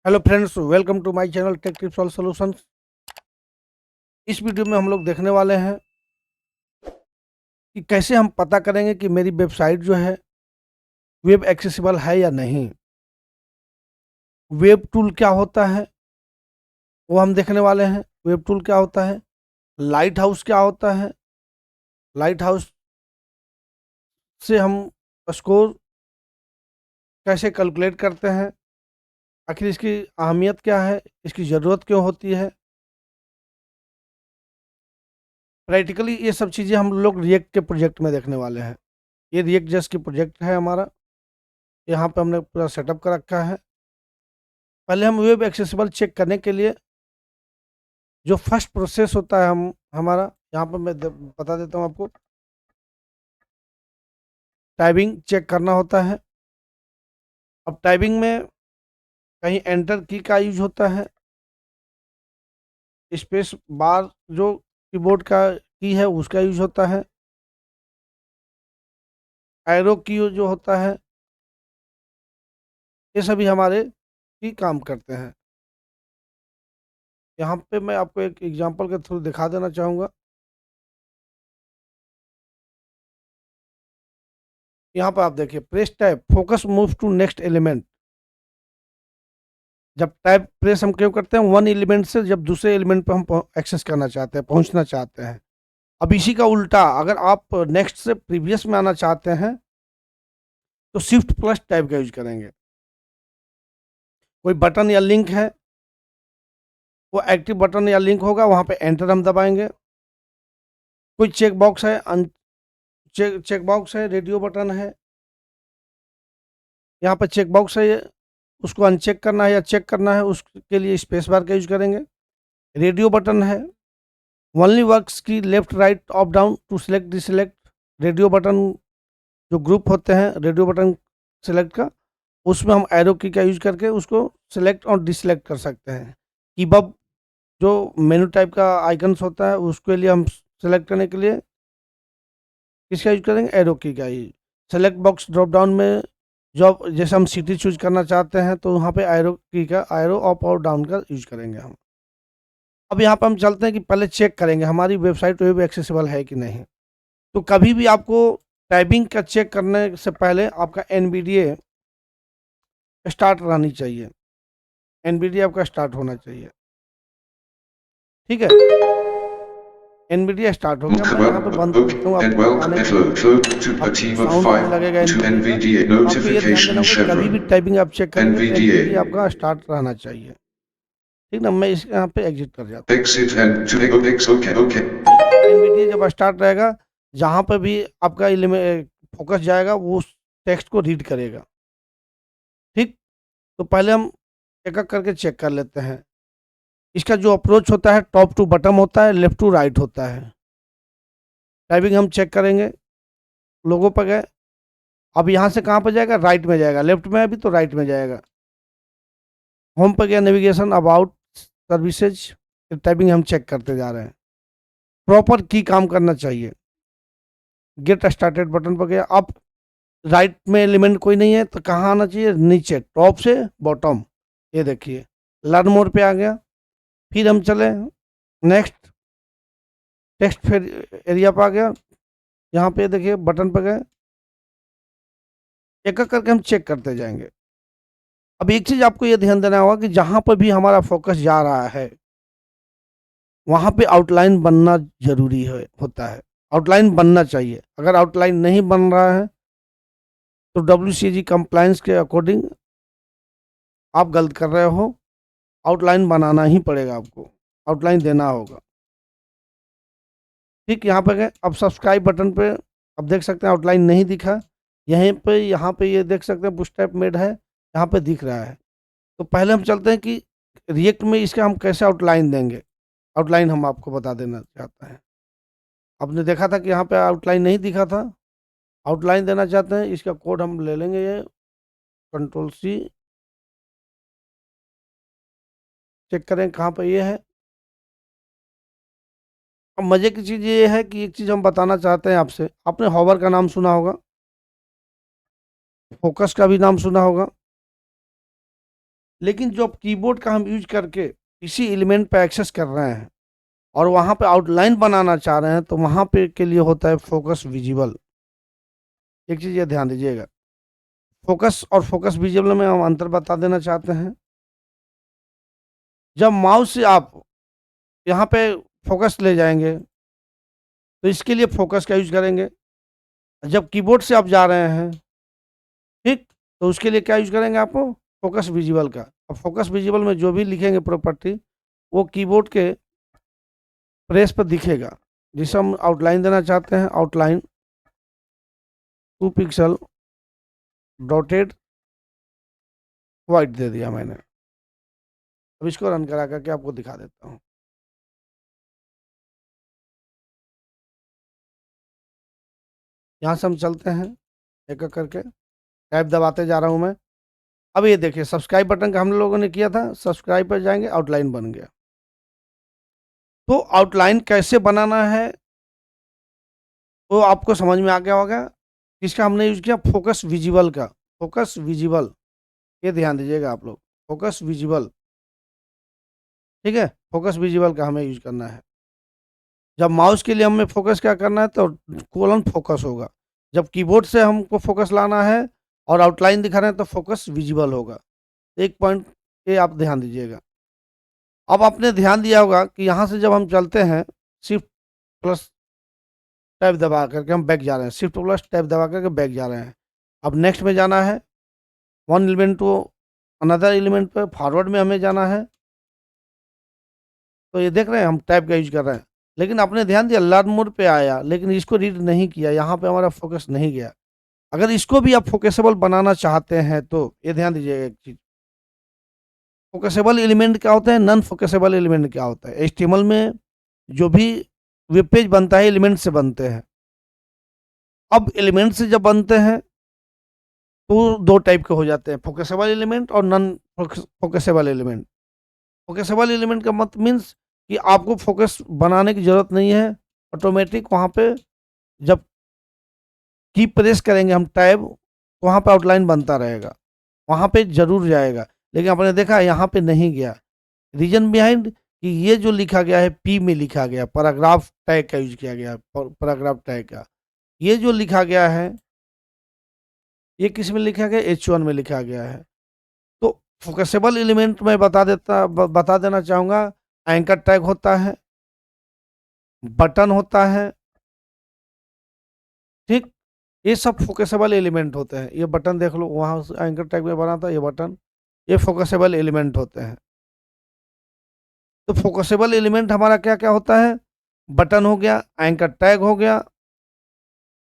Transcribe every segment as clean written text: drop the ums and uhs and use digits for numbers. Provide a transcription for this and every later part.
Hello friends, welcome to my channel tech tips all solutions. इस video में हम लोग देखने वाले हैं कि कैसे हम पता करेंगे कि मेरी वेबसाइट जो है वेब एक्सेसिबल है या नहीं। वेब टूल क्या होता है वो हम देखने वाले हैं। वेब टूल क्या होता है, लाइट हाउस क्या होता है, लाइट हाउस से हम स्कोर कैसे कैलकुलेट करते हैं, आखिर इसकी अहमियत क्या है, इसकी ज़रूरत क्यों होती है। प्रैक्टिकली ये सब चीज़ें हम लोग रिएक्ट के प्रोजेक्ट में देखने वाले हैं। ये रिएक्ट जस्ट की प्रोजेक्ट है हमारा। यहाँ पे हमने पूरा सेटअप कर रखा है। पहले हम वेब एक्सेसिबल चेक करने के लिए जो फर्स्ट प्रोसेस होता है हम हमारा, यहाँ पर मैं बता देता हूँ आपको। टाइपिंग चेक करना होता है। अब टाइपिंग में कहीं एंटर की का यूज होता है, स्पेस बार जो कीबोर्ड का की है उसका यूज होता है, एरो की जो होता है, ये सभी हमारे की काम करते हैं। यहाँ पे मैं आपको एक एग्जांपल के थ्रू दिखा देना चाहूँगा। यहाँ पर आप देखिए, press tab focus move to next element. जब टैब प्रेस हम क्यों करते हैं, वन एलिमेंट से जब दूसरे एलिमेंट पे हम एक्सेस करना चाहते हैं, पहुंचना चाहते हैं। अब इसी का उल्टा, अगर आप नेक्स्ट से प्रीवियस में आना चाहते हैं तो शिफ्ट प्लस टैब का यूज करेंगे। कोई बटन या लिंक है, वो एक्टिव बटन या लिंक होगा, वहां पे एंटर हम दबाएंगे। कोई चेक बॉक्स है, चेक बॉक्स है, रेडियो बटन है, यहाँ पर चेक बॉक्स है, उसको अनचेक करना है या चेक करना है, उसके लिए स्पेस बार का यूज करेंगे। रेडियो बटन है, ओनली वर्क्स की left right up down to select deselect. Radio button जो ग्रुप होते हैं रेडियो बटन सेलेक्ट का, उसमें हम एरो की का यूज करके उसको सिलेक्ट और डिसलेक्ट कर सकते हैं। कीबब जो मेनू टाइप का आइकन्स होता है उसके लिए हम सेलेक्ट करने के लिए किसका यूज करेंगे, एरो की का ही। सेलेक्ट बॉक्स ड्रॉप डाउन में जो जैसे हम सिटी चूज करना चाहते हैं तो वहाँ पे एरो की का, एरो अप और डाउन का यूज करेंगे हम। अब यहाँ पर हम चलते हैं कि पहले चेक करेंगे हमारी वेबसाइट वेब एक्सेसिबल है कि नहीं। तो कभी भी आपको टाइपिंग का चेक करने से पहले आपका एनवीडीए स्टार्ट रहनी चाहिए। एनवीडीए आपका स्टार्ट होना चाहिए, ठीक है। एनवीडीए स्टार्ट हो गया, मैं यहाँ पे बंद कर देता हूँ And आपको बताने के लिए। welcome to a अब team of साउंड आने 5 लगेगा to एनवीडीए का। NVDA तो आपको ये ध्यान देना notification होगा, कभी भी Chevron. टाइपिंग आप चेक करेंगे तो एनवीडीए NVDA. आपका स्टार्ट रहना चाहिए, ठीक ना। मैं इस यहाँ पे एग्जिट कर जाता हूँ। Exit and to X. Okay. NVDA जब स्टार्ट रहेगा, जहाँ पर भी आपका फोकस जाएगा वो उस टेक्स्ट को रीड करेगा, ठीक। तो पहले हम एक एक करके चेक कर लेते हैं। इसका जो अप्रोच होता है टॉप टू बटम होता है, लेफ्ट टू राइट होता है। टाइपिंग हम चेक करेंगे, लोगों पर गए, अब यहाँ से कहाँ पर जाएगा, राइट में जाएगा। लेफ्ट में अभी तो राइट में जाएगा। होम पर गया, नेविगेशन, अबाउट, सर्विसेज। टाइपिंग हम चेक करते जा रहे हैं। प्रॉपर की काम करना चाहिए। गेट स्टार्टेड बटन पर गया, अब राइट में एलिमेंट कोई नहीं है तो कहाँ आना चाहिए, नीचे, टॉप से बॉटम। ये देखिए, लर्न मोर पे आ गया। फिर हम चले नेक्स्ट, टेक्स्ट फिर एरिया पर आ गया। यहाँ पे देखिए बटन पर गए, एक एक करके हम चेक करते जाएंगे। अब एक चीज आपको ये ध्यान देना होगा कि जहां पर भी हमारा फोकस जा रहा है वहां पे आउटलाइन बनना जरूरी है, होता है। आउटलाइन बनना चाहिए। अगर आउटलाइन नहीं बन रहा है तो WCAG कंप्लायंस के अकॉर्डिंग आप गलत कर रहे हो। आउटलाइन बनाना ही पड़ेगा आपको, आउटलाइन देना होगा, ठीक। यहाँ पे गए, अब सब्सक्राइब बटन पे अब देख सकते हैं आउटलाइन नहीं दिखा। यहीं पे यहाँ पे ये देख सकते हैं बुस्टैप मेड है, यहाँ पे दिख रहा है। तो पहले हम चलते हैं कि रिएक्ट में इसका हम कैसे आउटलाइन देंगे। आउटलाइन हम आपको बता देना चाहते हैं। आपने देखा था कि यहाँ पे आउटलाइन नहीं दिखा था, आउटलाइन देना चाहते हैं। इसका कोड हम ले लेंगे, ये कंट्रोल C, चेक करें कहाँ पे ये है। अब मजे की चीज़ ये है कि एक चीज़ हम बताना चाहते हैं आपसे। आपने हॉवर का नाम सुना होगा, फोकस का भी नाम सुना होगा। लेकिन जो कीबोर्ड का हम यूज करके किसी एलिमेंट पे एक्सेस कर रहे हैं और वहां पे आउटलाइन बनाना चाह रहे हैं, तो वहां पे के लिए होता है फोकस विजिबल। एक चीज ये ध्यान दीजिएगा, फोकस और फोकस विजिबल में हम अंतर बता देना चाहते हैं। जब माउस से आप यहाँ पे फोकस ले जाएंगे तो इसके लिए फोकस का यूज करेंगे। जब कीबोर्ड से आप जा रहे हैं, ठीक, तो उसके लिए क्या यूज करेंगे आप? फोकस विजिबल का। अब फोकस विजिबल में जो भी लिखेंगे प्रॉपर्टी, वो कीबोर्ड के प्रेस पर दिखेगा। जिसे हम आउटलाइन देना चाहते हैं, आउटलाइन 2 पिक्सल डॉटेड वाइट दे दिया मैंने। अब इसको रन करा करके आपको दिखा देता हूँ। यहाँ से हम चलते हैं एक एक करके, टैब दबाते जा रहा हूँ मैं। अब ये देखिए, सब्सक्राइब बटन का हम लोगों ने किया था, सब्सक्राइब पर जाएंगे, आउटलाइन बन गया। तो आउटलाइन कैसे बनाना है वो आपको समझ में आ गया होगा। किसका हमने यूज किया? फोकस विजिबल का। फोकस विजिबल, ये ध्यान दीजिएगा आप लोग, फोकस विजिबल, ठीक है। फोकस विजिबल का हमें यूज करना है। जब माउस के लिए हमें फोकस क्या करना है, तो कोलन फोकस होगा। जब कीबोर्ड से हमको फोकस लाना है और आउटलाइन दिखा रहे हैं, तो फोकस विजिबल होगा। एक पॉइंट ये आप ध्यान दीजिएगा। अब आपने ध्यान दिया होगा कि यहाँ से जब हम चलते हैं, शिफ्ट प्लस टैब दबा करके हम बैक जा रहे हैं, शिफ्ट प्लस टैब दबा करके बैक जा रहे हैं। अब नेक्स्ट में जाना है, one element to another element पे फॉरवर्ड में हमें जाना है। तो ये देख रहे हैं हम टैब का यूज कर रहे हैं, लेकिन आपने ध्यान दिया लर्न मोड पे आया, लेकिन इसको रीड नहीं किया, यहाँ पे हमारा फोकस नहीं गया। अगर इसको भी आप फोकसेबल बनाना चाहते हैं तो ये ध्यान दीजिएगा एक चीज, फोकसेबल एलिमेंट क्या होता है, नॉन फोकसेबल एलिमेंट क्या होता है। एचटीएमएल में जो भी वेब पेज बनता है एलिमेंट से बनते हैं। अब एलिमेंट से जब बनते हैं तो दो टाइप के हो जाते हैं, फोकसेबल एलिमेंट और नॉन फोकसेबल एलिमेंट। फोकसेबल एलिमेंट का मत मीन्स कि आपको फोकस बनाने की जरूरत नहीं है, ऑटोमेटिक वहां पे जब की प्रेस करेंगे हम टैब, वहां पे आउटलाइन बनता रहेगा, वहां पे जरूर जाएगा। लेकिन आपने देखा यहाँ पे नहीं गया। रीजन बिहाइंड कि ये जो लिखा गया है पी में लिखा गया, पैराग्राफ टैग का यूज किया गया, पैराग्राफ टैग का। ये जो लिखा गया है, ये किस में लिखा गया? H1 में लिखा गया है। तो फोकसेबल एलिमेंट में बता देना चाहूंगा, एंकर टैग होता है, बटन होता है, ठीक, ये सब फोकसेबल एलिमेंट होते हैं। ये बटन देख लो, वहां एंकर टैग में बना था ये बटन, ये फोकसेबल एलिमेंट होते हैं। तो फोकसेबल एलिमेंट हमारा क्या क्या होता है? बटन हो गया, एंकर टैग हो गया,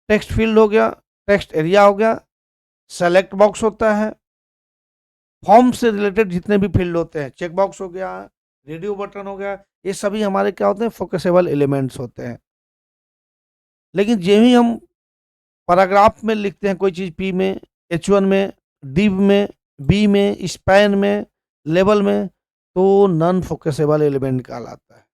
टेक्स्ट फील्ड हो गया, टेक्स्ट एरिया हो गया, सेलेक्ट बॉक्स होता है, फॉर्म से रिलेटेड जितने भी फील्ड होते हैं, चेक बॉक्स हो गया, रेडियो बटन हो गया, ये सभी हमारे क्या होते हैं? फोकसेबल एलिमेंट्स होते हैं। लेकिन जो ही हम पैराग्राफ में लिखते हैं कोई चीज, पी में, H1 में, डिव में, बी में, स्पैन में, लेवल में, तो नॉन फोकसेबल एलिमेंट कहलाता है।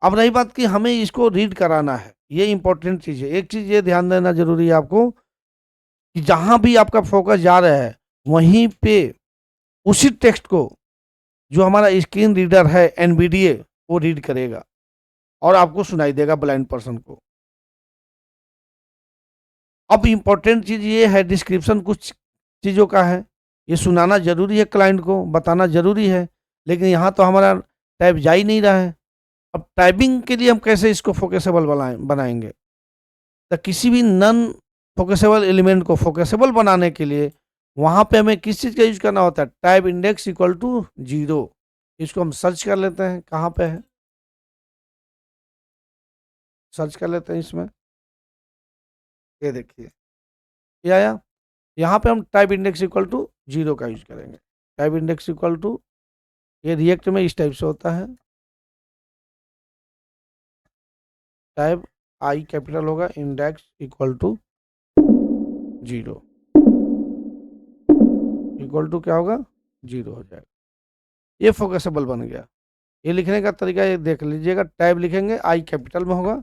अब रही बात कि हमें इसको रीड कराना है, ये इंपॉर्टेंट चीज है। एक चीज ये ध्यान देना जरूरी है आपको कि जहां भी आपका फोकस जा रहा है, वहीं पे उसी टेक्स्ट को जो हमारा स्क्रीन रीडर है एनवीडीए, वो रीड करेगा और आपको सुनाई देगा ब्लाइंड पर्सन को। अब इंपॉर्टेंट चीज ये है, डिस्क्रिप्शन कुछ चीजों का है, ये सुनाना जरूरी है, क्लाइंट को बताना जरूरी है। लेकिन यहाँ तो हमारा टाइप जा ही नहीं रहा है। अब टाइपिंग के लिए हम कैसे इसको फोकसेबल बनाएंगे? तो किसी भी नॉन फोकसेबल एलिमेंट को फोकसेबल बनाने के लिए वहां पे हमें किस चीज का यूज करना होता है? Type index equal to 0। इसको हम सर्च कर लेते हैं, कहाँ पे है, सर्च कर लेते हैं इसमें। ये देखिए, ये आया। यहाँ पे हम टाइप इंडेक्स इक्वल टू 0 का यूज करेंगे। टाइप इंडेक्स इक्वल टू, ये रिएक्ट में इस टाइप से होता है, टाइप आई कैपिटल होगा, index equal to 0, equal to क्या होगा? 0 हो जाएगा। ये फोकसेबल बन गया। ये लिखने का तरीका ये देख लीजिएगा, टाइप लिखेंगे आई कैपिटल में होगा,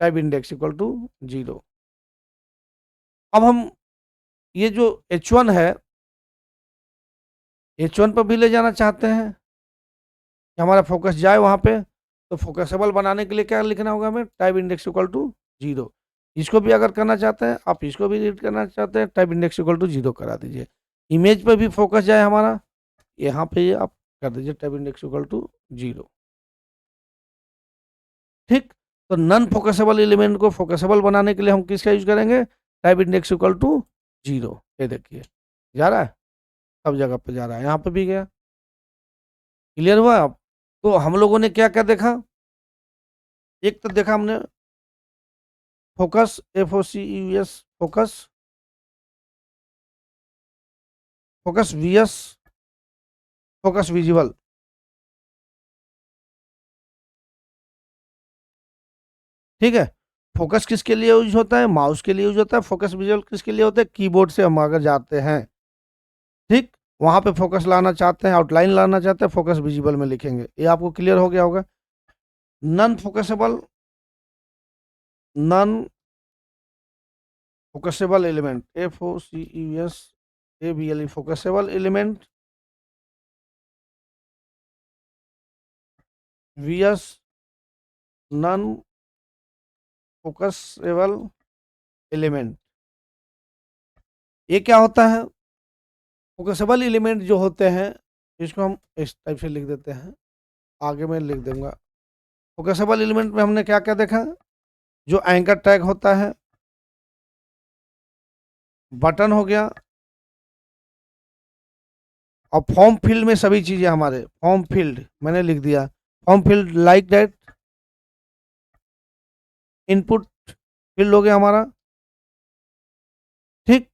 टाइप इंडेक्स इक्वल टू 0। अब हम ये जो H1 है, H1 पर भी ले जाना चाहते हैं कि हमारा फोकस जाए वहाँ पे, तो फोकसेबल बनाने के लिए क्या लिखना होगा हमें, टाइप इंडेक्स इक्वल टू 0। इसको भी अगर करना चाहते हैं आप, इसको भी रीड करना चाहते हैं, टाइप इंडेक्स इक्वल टू 0 करा दीजिए। इमेज पर भी फोकस जाए हमारा, यहाँ पे ये आप कर दीजिए टाइप इंडेक्स इक्वल टू 0। ठीक, तो नॉन फोकसेबल एलिमेंट को फोकसेबल बनाने के लिए हम किसका यूज करेंगे, टाइप इंडेक्स इक्वल टू 0। ये देखिए जा रहा है, सब जगह पे जा रहा है, यहाँ पे भी गया। क्लियर हुआ आप? तो हम लोगों ने क्या क्या देखा, एक तो देखा हमने focus, FOCUS focus, focus VS, focus visible. ठीक है, फोकस किसके लिए यूज होता है, माउस के लिए यूज होता है। फोकस विजुअल किसके लिए होता है, कीबोर्ड से हम अगर जाते हैं, ठीक, वहां पे फोकस लाना चाहते हैं, आउटलाइन लाना चाहते हैं, फोकस विजिबल में लिखेंगे। ये आपको क्लियर हो गया होगा। Non focusable, non focusable element, FOCUSABLE focusable element, VS non focusable element. ये क्या होता है, फोकसेबल एलिमेंट जो होते हैं, इसको हम इस टाइप से लिख देते हैं, आगे मैं लिख दूंगा। फोकसेबल एलिमेंट में हमने क्या क्या देखा, जो एंकर टैग होता है, बटन हो गया, और फॉर्म फील्ड में सभी चीजें हमारे, फॉर्म फील्ड मैंने लिख दिया, form field like that, input field हो गया हमारा, ठीक,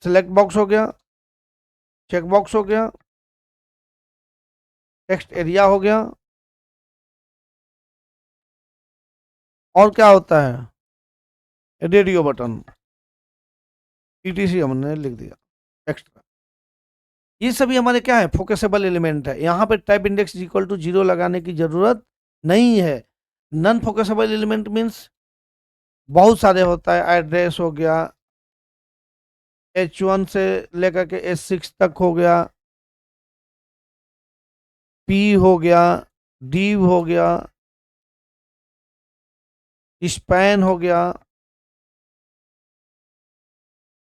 सिलेक्ट बॉक्स हो गया, चेक बॉक्स हो गया, टेक्स्ट एरिया हो गया, और क्या होता है, रेडियो बटन, ETC हमने लिख दिया एक्स्ट्रा। ये सभी हमारे क्या है, फोकसेबल एलिमेंट है। यहाँ पे टाइप इंडेक्स इक्वल टू 0 लगाने की जरूरत नहीं है। नॉन फोकसेबल एलिमेंट मीन्स बहुत सारे होता है, एड्रेस हो गया, H1 से लेकर के H6 तक हो गया, P हो गया, div हो गया, स्पैन हो गया,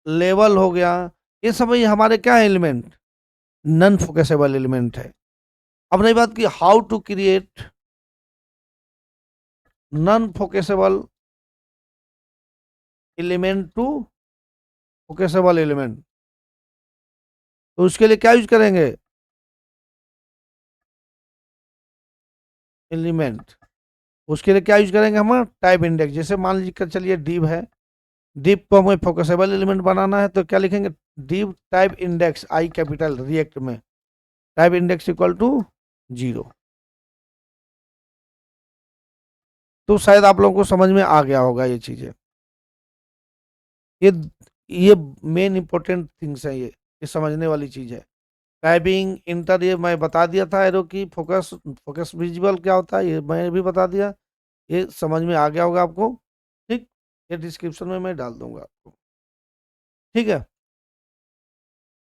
लेवल हो गया। ये सब ये हमारे क्या एलिमेंट, नॉन फोकसेबल एलिमेंट है। अब रही बात की how to create non focusable element to focusable element, तो उसके लिए क्या यूज करेंगे, एलिमेंट, उसके लिए क्या यूज करेंगे हम, टाइप इंडेक्स। जैसे मान लीजिए चलिए डिव है, डिव को हमें फोकसेबल एलिमेंट बनाना है, तो क्या लिखेंगे, डिव टाइप इंडेक्स, आई कैपिटल रिएक्ट में, टाइप इंडेक्स इक्वल टू 0। तो शायद आप लोगों को समझ में आ गया होगा ये चीजें। ये ये मेन इंपॉर्टेंट थिंग्स है, ये समझने वाली चीज है। टाइपिंग इंटर ये मैं बता दिया था, एरो की फोकस, फोकस विजिबल क्या होता है ये मैं भी बता दिया, ये समझ में आ गया होगा आपको। ठीक, ये डिस्क्रिप्शन में मैं डाल दूंगा आपको। ठीक है,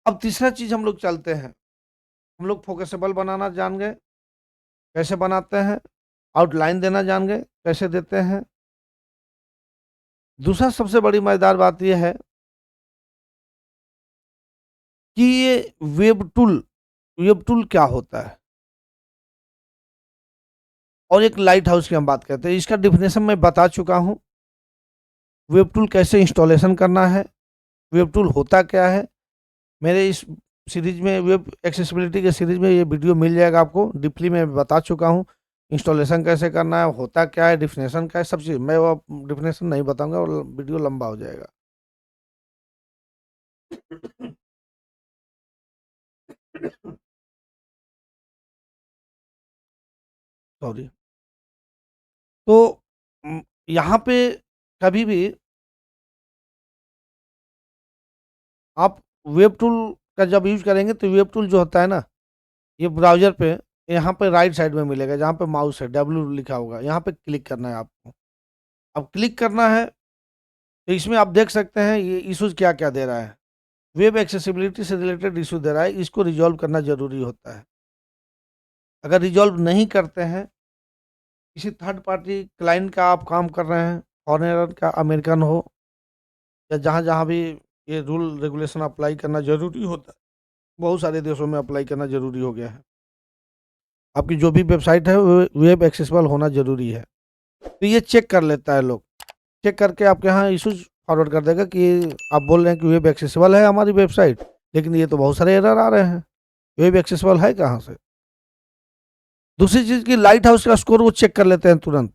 अब तीसरा चीज हम लोग चलते हैं। हम लोग फोकसेबल बनाना जान गए, कैसे बनाते हैं, आउटलाइन देना जान गए कैसे देते हैं। दूसरा सबसे बड़ी मजेदार बात यह है कि ये वेब टूल क्या होता है, और एक लाइट हाउस की हम बात करते हैं। इसका डिफिनेशन मैं बता चुका हूं, वेब टूल कैसे इंस्टॉलेशन करना है, वेब टूल होता क्या है। मेरे इस सीरीज में, वेब एक्सेसिबिलिटी के सीरीज में ये वीडियो मिल जाएगा आपको, डीपली मैं बता चुका हूँ इंस्टॉलेशन कैसे करना है, होता क्या है, डिफिनेशन क्या है, सब चीज़। मैं वो डिफिनेशन नहीं बताऊंगा और वीडियो लंबा हो जाएगा। सॉरी। तो यहाँ पे कभी भी आप वेब टूल का जब यूज करेंगे, तो वेब टूल जो होता है ना, ये ब्राउजर पे यहाँ पे राइट साइड में मिलेगा, जहाँ पे माउस है, W लिखा होगा, यहाँ पे क्लिक करना है आपको। अब क्लिक करना है, तो इसमें आप देख सकते हैं ये इशूज क्या क्या दे रहा है। वेब एक्सेसिबिलिटी से रिलेटेड इशू दे रहा है, इसको रिजॉल्व करना जरूरी होता है। अगर रिजॉल्व नहीं करते हैं, किसी थर्ड पार्टी क्लाइंट का आप काम कर रहे हैं, फॉरेनर का, अमेरिकन हो, या जहाँ जहाँ भी ये रूल रेगुलेशन अप्लाई करना जरूरी होता है, बहुत सारे देशों में अप्लाई करना जरूरी हो गया है। आपकी जो भी वेबसाइट है वो वेब एक्सेसिबल होना जरूरी है। तो ये चेक कर लेता है लोग, चेक करके आपके यहाँ इशूज फॉरवर्ड कर देगा कि आप बोल रहे हैं कि वेब एक्सेसिबल है हमारी वेबसाइट, लेकिन ये तो बहुत सारे एरर आ रहे हैं, वेब एक्सेसिबल है कहाँ से। दूसरी चीज की लाइट हाउस का स्कोर वो चेक कर लेते हैं तुरंत।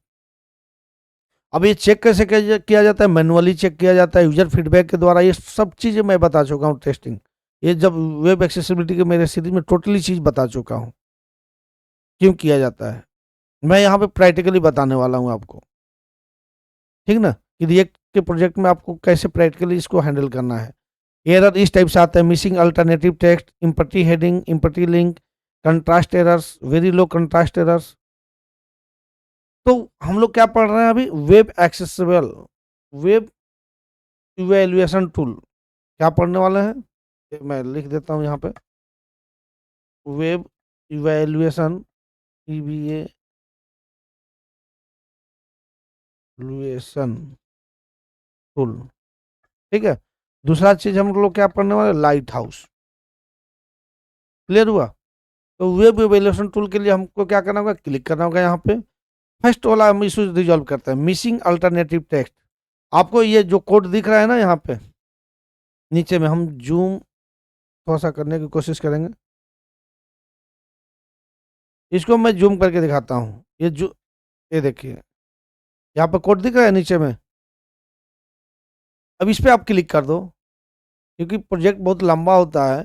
अब ये चेक कैसे किया जाता है, मैनुअली चेक किया जाता है, यूजर फीडबैक के द्वारा, ये सब चीजें मैं बता चुका हूँ टेस्टिंग। ये जब वेब एक्सेसिबिलिटी के मेरे सीरीज में टोटली चीज बता चुका हूँ क्यों किया जाता है। मैं यहाँ पे प्रैक्टिकली बताने वाला हूँ आपको, ठीक ना, कि रिएक्ट के प्रोजेक्ट में आपको कैसे प्रैक्टिकली इसको हैंडल करना है। एरर इस टाइप से आता है: missing alternative text, empty heading, empty link, contrast errors, very low contrast errors. तो हम लोग क्या पढ़ रहे हैं अभी? Web accessible, web evaluation tool क्या पढ़ने वाले हैं, ये मैं लिख देता हूँ यहाँ पे। वेब इवेल्युएशन, इवेल्युएशन टूल, ठीक है। दूसरा चीज हम लोग क्या पढ़ने वाले? Light house. क्लियर हुआ? तो वेब इवेल्युएशन टूल के लिए हमको क्या करना होगा? क्लिक करना होगा यहाँ पे। फर्स्ट वाला हम इशू रिजॉल्व करते हैं, मिसिंग अल्टरनेटिव टेक्स्ट। आपको ये जो कोड दिख रहा है ना यहाँ पे नीचे में, हम जूम थोड़ा सा करने की कोशिश करेंगे, इसको मैं जूम करके दिखाता हूँ। ये देखिए यहाँ पे कोड दिख रहा है नीचे में। अब इस पे आप क्लिक कर दो, क्योंकि प्रोजेक्ट बहुत लंबा होता है,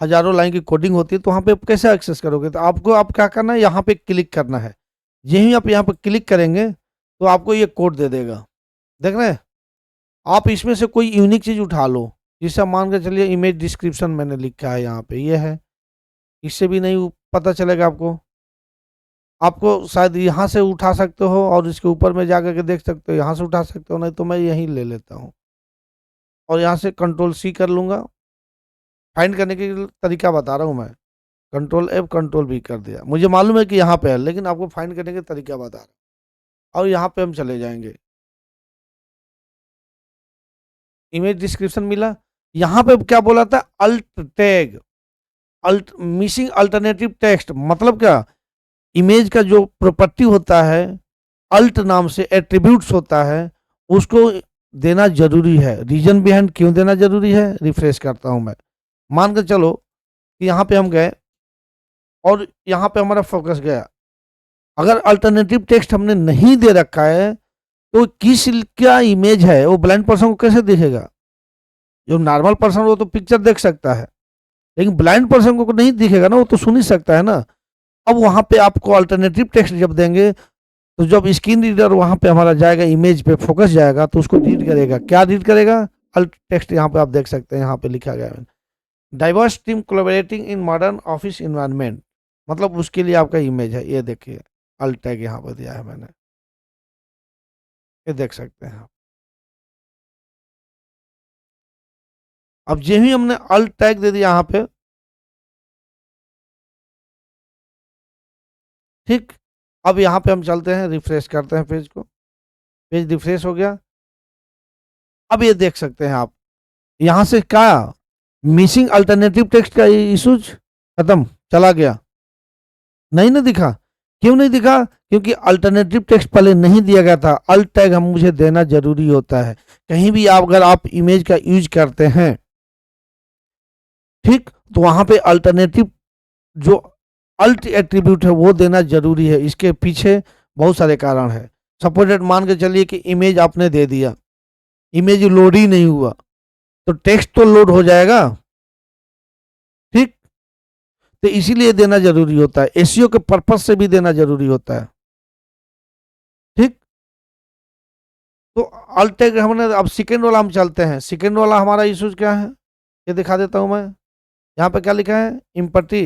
हजारों लाइन की कोडिंग होती है, तो वहाँ पे आप कैसे एक्सेस करोगे? तो आपको आप क्या करना है, यहाँ पे क्लिक करना है। यही आप यहाँ पे क्लिक करेंगे तो आपको ये कोड दे देगा, देख रहे हैं। आप इसमें से कोई यूनिक चीज उठा लो, जिससे मान के चलिए इमेज डिस्क्रिप्शन मैंने लिखा है यहाँ पे, ये है, इससे भी नहीं पता चलेगा आपको। आपको शायद यहाँ से उठा सकते हो और इसके ऊपर में जाकर के देख सकते हो, यहाँ से उठा सकते हो, नहीं तो मैं यहीं ले लेता हूँ और यहाँ से कंट्रोल सी कर लूँगा। फाइंड करने के तरीका बता रहा हूँ मैं, कंट्रोल एफ कंट्रोल भी कर दिया, मुझे मालूम है कि यहाँ पे है, लेकिन आपको फाइंड करने के तरीका बता रहा हूँ। और यहाँ पे हम चले जाएंगे, इमेज डिस्क्रिप्शन मिला। यहाँ पे क्या बोला था? Alt tag, alt missing alternative text, मतलब क्या? इमेज का जो प्रॉपर्टी होता है, अल्ट नाम से एट्रीब्यूट्स होता है, उसको देना जरूरी है। रीजन बिहाइंड क्यों देना जरूरी है? रिफ्रेश करता हूं मैं। मान कर चलो कि यहाँ पे हम गए और यहाँ पे हमारा फोकस गया, अगर अल्टरनेटिव टेक्स्ट हमने नहीं दे रखा है तो किस क्या इमेज है वो ब्लाइंड पर्सन को कैसे दिखेगा? जो नॉर्मल पर्सन वो तो पिक्चर देख सकता है, लेकिन ब्लाइंड पर्सन को नहीं दिखेगा ना, वो तो सुन ही सकता है ना। अब वहां पे आपको अल्टरनेटिव टेक्स्ट जब देंगे तो जब स्क्रीन रीडर वहां पे हमारा जाएगा, इमेज पे फोकस जाएगा, तो उसको रीड करेगा। क्या रीड करेगा? Alt text. यहाँ पे आप देख सकते हैं, यहाँ पे लिखा गया है diverse team collaborating in modern office environment, मतलब उसके लिए आपका इमेज है। ये देखिए अल्ट टैग यहाँ पर दिया है मैंने, ये देख सकते हैं आप। अब जो ही हमने अल्ट टैग दे दिया यहाँ पे, ठीक। अब यहाँ पे हम चलते हैं, रिफ्रेश करते हैं पेज को, पेज रिफ्रेश हो गया। अब ये देख सकते हैं आप, यहाँ से क्या मिसिंग अल्टरनेटिव टेक्स्ट का इशूज खत्म, चला गया। नहीं ना दिखा? क्यों नहीं दिखा? क्योंकि अल्टरनेटिव टेक्स्ट पहले नहीं दिया गया था। अल्ट टैग हम मुझे देना जरूरी होता है। कहीं भी आप अगर आप इमेज का यूज करते हैं, ठीक, तो वहां पे अल्टरनेटिव जो अल्ट एट्रीब्यूट है वो देना जरूरी है। इसके पीछे बहुत सारे कारण है। सपोर्टेड मान के चलिए कि इमेज आपने दे दिया, इमेज लोड ही नहीं हुआ, तो टेक्स्ट तो लोड हो जाएगा, ठीक। तो इसीलिए देना जरूरी होता है, एसईओ के पर्पस से भी देना जरूरी होता है, ठीक। तो अल्ट टैग हमने, अब सेकेंड वाला हम चलते हैं। सेकेंड वाला हमारा इशूज क्या है, ये दिखा देता हूं मैं। यहाँ पे क्या लिखा है? Empty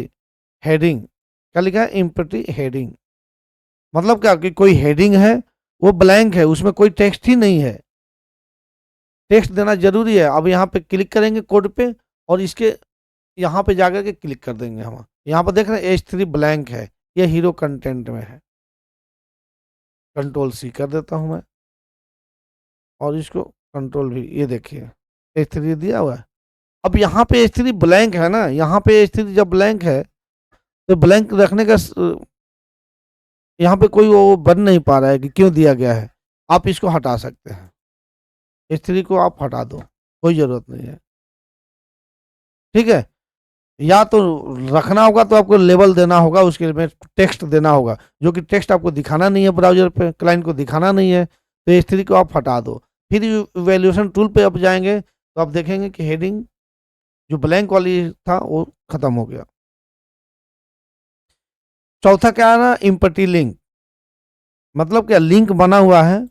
heading. क्या लिखा है? Empty heading. मतलब क्या कि कोई हेडिंग है वो ब्लैंक है, उसमें कोई टेक्स्ट ही नहीं है, टेक्स्ट देना जरूरी है। अब यहाँ पे क्लिक करेंगे कोड पे, और इसके यहाँ पे जाकर के क्लिक कर देंगे हम। यहाँ पर देख रहे हैं H3 ब्लैंक है, ये हीरो कंटेंट में है। कंट्रोल सी कर देता हूँ मैं और इसको कंट्रोल भी, ये देखिए H3 दिया हुआ है। अब यहाँ पे H3 ब्लैंक है ना, यहाँ पे H3 जब ब्लैंक है तो ब्लैंक रखने का यहाँ पे कोई वो बन नहीं पा रहा है कि क्यों दिया गया है। आप इसको हटा सकते हैं, H3 को आप हटा दो, कोई जरूरत नहीं है। ठीक है, या तो रखना होगा तो आपको लेबल देना होगा, उसके में टेक्स्ट देना होगा, जो कि टेक्स्ट आपको दिखाना नहीं है, ब्राउजर पे क्लाइंट को दिखाना नहीं है, तो H3 को आप हटा दो। फिर वैल्यूएशन टूल पे आप जाएंगे तो आप देखेंगे कि हेडिंग जो ब्लैंक वाली था वो खत्म हो गया। चौथा क्या है ना, इम्पटी लिंक, मतलब क्या, लिंक बना हुआ है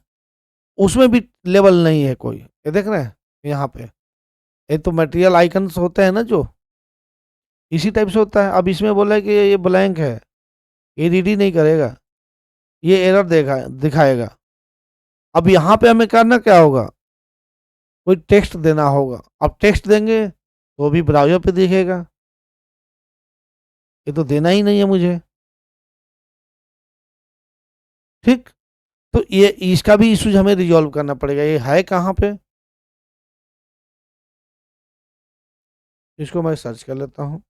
उसमें भी लेबल नहीं है कोई। ये देख रहे हैं यहाँ पे, ये तो मटेरियल आइकन्स होते हैं ना जो इसी टाइप से होता है। अब इसमें बोला है कि ये ब्लैंक है, ये रीड नहीं करेगा, ये एरर दिखाएगा। अब यहाँ पे हमें करना क्या होगा, कोई टेक्स्ट देना होगा। अब टेक्स्ट देंगे तो भी ब्राउजर पे दिखेगा, ये तो देना ही नहीं है मुझे। ठीक, तो ये इसका भी इश्यूज हमें रिजॉल्व करना पड़ेगा। ये है कहाँ पे, इसको मैं सर्च कर लेता हूँ।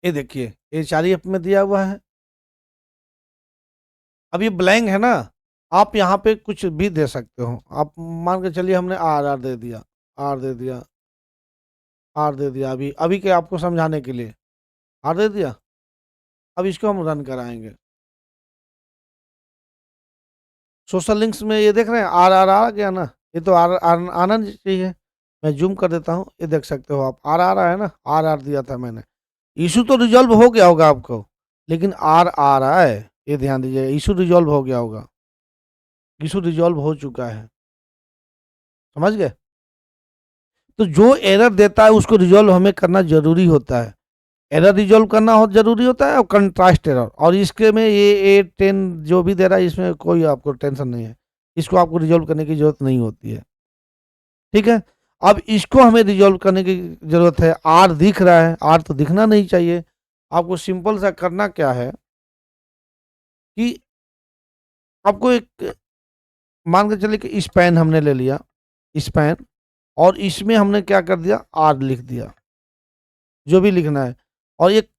ये देखिए ये HREF में दिया हुआ है। अब ये ब्लैंक है ना, आप यहाँ पे कुछ भी दे सकते हो। आप मान के चलिए हमने आर दे दिया, आर दे दिया, आर दे दिया, अभी अभी के आपको समझाने के लिए आर दे दिया। अब इसको हम रन कराएंगे। सोशल लिंक्स में ये देख रहे हैं आर आर आ गया ना, ये तो आर आना चाहिए। मैं जूम कर देता हूँ, ये देख सकते हो आप, आर आ रहा है ना, आर आर दिया था मैंने। इशू तो रिजॉल्व हो गया होगा आपको, लेकिन आर आ रहा है, ये ध्यान दीजिएगा। इशू रिजॉल्व हो गया होगा, इशू रिजॉल्व हो चुका है, समझ गए। तो जो एरर देता है उसको रिजॉल्व हमें करना जरूरी होता है। एरर रिजॉल्व करना हो जरूरी होता है, और कंट्रास्ट एरर, और इसके में ये 10 जो भी दे रहा है इसमें कोई आपको टेंशन नहीं है, इसको आपको रिजॉल्व करने की जरूरत नहीं होती है। ठीक है, अब इसको हमें रिजॉल्व करने की जरूरत है। आर दिख रहा है, आर तो दिखना नहीं चाहिए। आपको सिंपल सा करना क्या है कि आपको एक, मान के चलिए कि स्पैन हमने ले लिया, स्पैन, और इसमें हमने क्या कर दिया, आर लिख दिया, जो भी लिखना है। और एक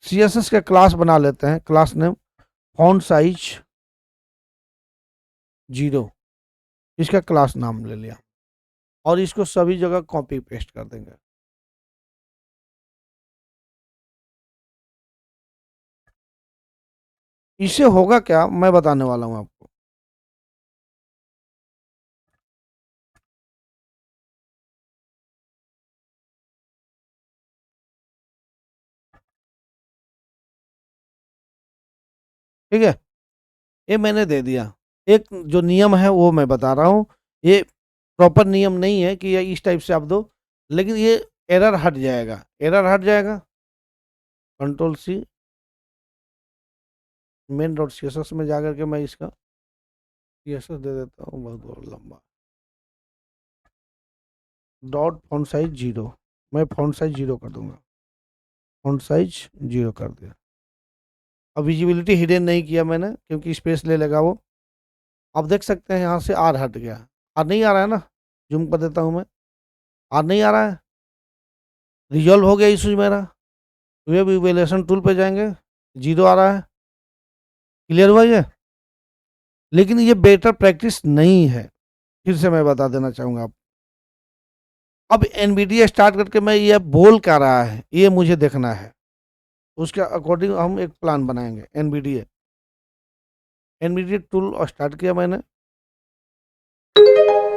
CSS का क्लास बना लेते हैं, क्लास नेम फॉन्ट साइज 0, इसका क्लास नाम ले लिया, और इसको सभी जगह कॉपी पेस्ट कर देंगे। इससे होगा क्या, मैं बताने वाला हूं आपको। ठीक है, ये मैंने दे दिया। एक जो नियम है वो मैं बता रहा हूँ, ये प्रॉपर नियम नहीं है कि ये इस टाइप से आप दो, लेकिन ये एरर हट जाएगा, एरर हट जाएगा। कंट्रोल सी, main.css में जाकर के मैं इसका CSS दे देता हूँ, बहुत लंबा, डॉट फॉन्ट साइज 0, मैं फॉन्ट साइज 0 कर दूंगा, फॉन्ट साइज 0 कर दिया। अब विजिबिलिटी हिडन नहीं किया मैंने, क्योंकि स्पेस ले लेगा वो। आप देख सकते हैं यहाँ से आर हट गया, आर नहीं आ रहा है ना, जूम कर देता हूँ मैं, आर नहीं आ रहा है, रिजॉल्व हो गया इशू मेरा। वेब इवैल्यूएशन टूल पे जाएंगे, 0 आ रहा है, क्लियर हुआ ये। लेकिन ये बेटर प्रैक्टिस नहीं है, फिर से मैं बता देना चाहूँगा आप। अब NVDA स्टार्ट करके मैं ये बोल क्या रहा है ये मुझे देखना है, उसके अकॉर्डिंग हम एक प्लान बनाएंगे। NVDA टूल स्टार्ट किया मैंने,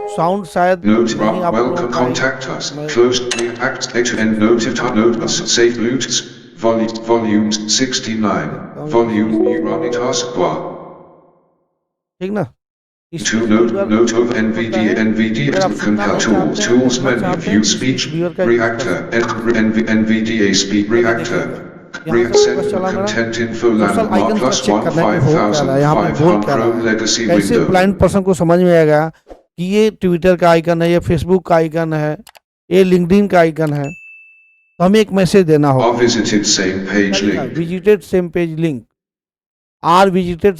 साउंड शायद Note नहीं आप लोगों welcome का आएगा। contact us. मैं Closed react text and note us save loots. Volumes 69. Volume you run it taskbar. ठीक ना, To note of NVDA to compare tools menu view speech reactor NVDA speak reactor यहाँ से Send focus चला मेरा content info social landmark icon का plus check 1 करना है कि हो क्या रहा है, यहाँ पे बोल 5500 क्या रहा Chrome है। legacy कैसे window. ब्लाइंड पर्सन को समझ में आएगा कि ये ट्विटर का आइकन है, ये फेसबुक का आइकन है, ये लिंक्डइन का आइकन है, तो हमें एक मैसेज देना Or होगा। visited same page link. Visited same page link, or visited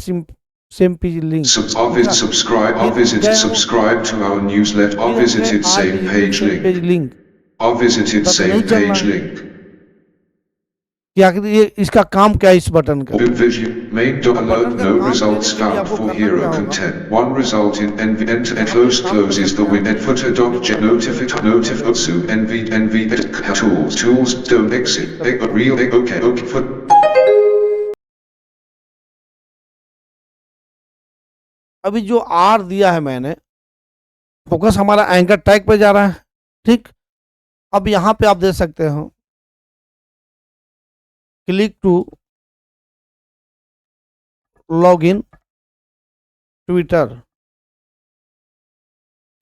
same page link, Subscribe or फिर visit गए हम, subscribe to our newsletter or फिर हम गए visited or same visited page same page link. Link, Or visited पता तो नहीं same चलना page है link. कि आखिर ये इसका काम क्या है इस बटन का। View main dot alert button का no काम results देने के लिए found आपको for करना hero क्या होगा, content. One result in env enter यहाँ पे close काम कर closes सकते the हैं win हम, at footer वीडियो dot को jet पहले से notific रिकॉर्ड कर notif लेते utsu हैं, tools don't क्लिक exit कर लेते हैं। real okay foot अभी जो आर दिया है मैंने, फोकस हमारा एंकर टैग पे जा रहा है, ठीक। अब यहाँ पे आप दे सकते हो click to log in Twitter,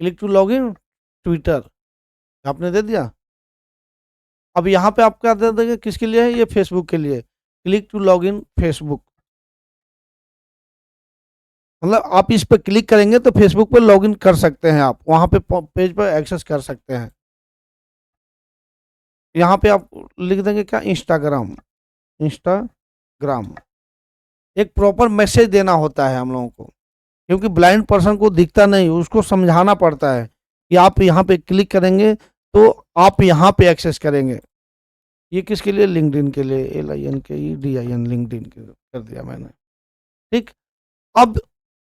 click to log in Twitter आपने दे दिया। अब यहाँ पे आप क्या दे देंगे, किसके लिए है, ये फेसबुक के लिए, click to log in Facebook, मतलब आप इस पे क्लिक करेंगे तो फेसबुक पे लॉगिन कर सकते हैं, आप वहाँ पे पेज पर एक्सेस कर सकते हैं। यहाँ पे आप लिख देंगे क्या, इंस्टाग्राम, इंस्टाग्राम। एक प्रॉपर मैसेज देना होता है हम लोगों को, क्योंकि ब्लाइंड पर्सन को दिखता नहीं, उसको समझाना पड़ता है कि आप यहाँ पे क्लिक करेंगे तो आप यहाँ पे एक्सेस करेंगे। ये किसके लिए, लिंक्डइन के लिए, LINKEDIN, लिंक्डइन के कर दिया मैंने, ठीक। अब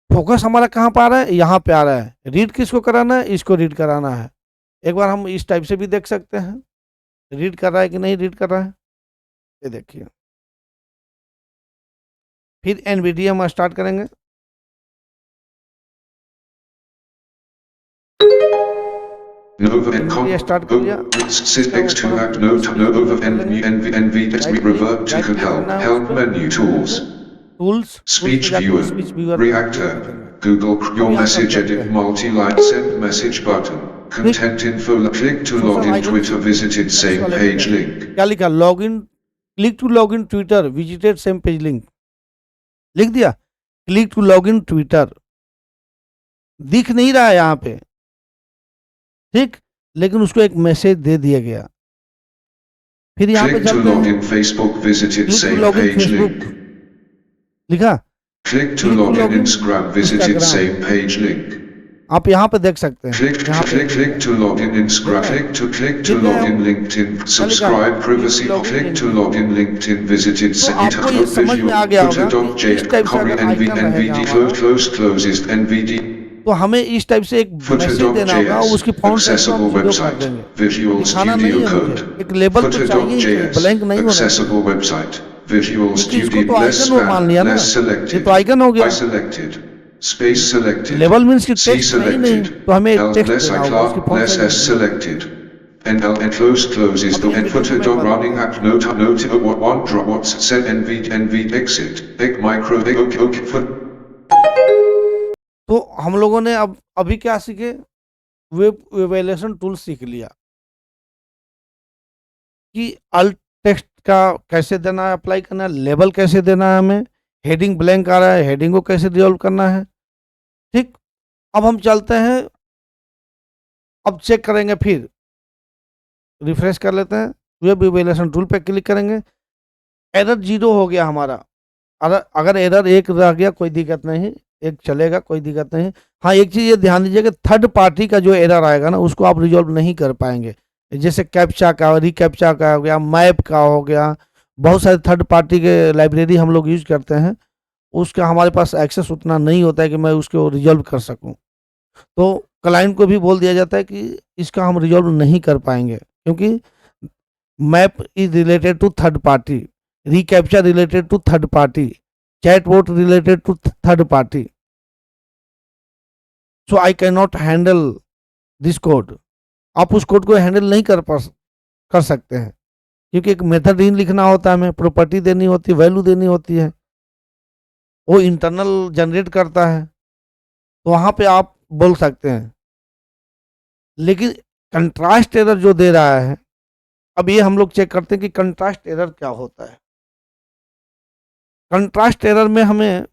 फोकस हमारा कहाँ पर आ रहा है, यहाँ पे आ रहा है। रीड किसको कराना है, इसको रीड कराना है। एक बार हम इस टाइप से भी देख सकते हैं, रीड कर रहा है कि नहीं रीड कर रहा है, ये देखिए। फिर NVDA हम स्टार्ट करेंगे, Nova and NVDA स्टार्ट कर लिया। X2 act no over NV revert to help menu tools. Tools, Speech viewer, speech viewer, reactor, Google your यहाँ कर message सकते edit हैं। multi-line send message button, content info click to log in Twitter visited same page link. क्या लिखा, log in, click to log in Twitter visited same page link, लिख दिया। Click to log in Twitter दिख नहीं रहा है यहाँ पे, ठीक, लेकिन उसको एक मैसेज दे दिया गया। फिर यहाँ पे Click to चलते log हैं, in Facebook visited click to same log in page Facebook link. लिखा, Click to log in Instagram visited same page link. आप यहाँ पे देख सकते हैं। Click to log in Instagram. Click to log in LinkedIn. Subscribe privacy. Click to log in LinkedIn visited आपको ये समझ में आ गया होगा कि इस टाइप से अगर आइकन रहेगा हमारा, closes NVD. तो हमें इस टाइप से एक मैसेज देना होगा, उसकी फॉन्ट साइज को हम जीरो कर देंगे। दिखाना नहीं है मुझे, एक लेबल तो चाहिए, ब्लैंक नहीं होना चाहिए। Visual Studio less ये तो आइकन हो गया। selected. Space selected. Label means कि C टेक्स्ट नहीं, selected. तो हमें L टेक्स्ट less देना होगा, उसकी font less S size. selected. NL closes the footer dot running app note one drop what's set NV exit egg micro okay foot. तो हम लोगों ने अब अभी क्या सीखे, वेब इवैल्यूएशन टूल सीख लिया कि अल्ट टेक्स्ट का कैसे देना है, अप्लाई करना है, लेबल कैसे देना है, हमें हेडिंग ब्लैंक आ रहा है, हेडिंग को कैसे रिजॉल्व करना है, ठीक। अब हम चलते हैं, अब चेक करेंगे, फिर रिफ्रेश कर लेते हैं, वेब इवैल्यूएशन टूल पे क्लिक करेंगे। एरर 0 हो गया हमारा, अगर एरर 1 रह गया कोई दिक्कत नहीं, 1 चलेगा, कोई दिक्कत नहीं। हाँ, एक चीज़ ये ध्यान दीजिए कि थर्ड पार्टी का जो एरर आएगा ना, उसको आप रिजॉल्व नहीं कर पाएंगे। जैसे कैप्चा का, रिकैप्चा का हो गया, मैप का हो गया, बहुत सारे थर्ड पार्टी के लाइब्रेरी हम लोग यूज करते हैं, उसका हमारे पास एक्सेस उतना नहीं होता है कि मैं उसको रिजॉल्व कर सकूं। तो क्लाइंट को भी बोल दिया जाता है कि इसका हम रिजॉल्व नहीं कर पाएंगे, क्योंकि map is related to third party, reCAPTCHA related to third party, chatbot related to third party, so I can not handle this code. आप उस कोड को हैंडल नहीं कर सकते हैं, क्योंकि एक मेथड इन लिखना होता है, हमें प्रॉपर्टी देनी होती है, वैल्यू देनी होती है, वो इंटरनल जनरेट करता है, तो वहाँ पे आप बोल सकते हैं। लेकिन कंट्रास्ट एरर जो दे रहा है, अब ये हम लोग चेक करते हैं कि कंट्रास्ट एरर क्या होता है। कंट्रास्ट एरर में हमें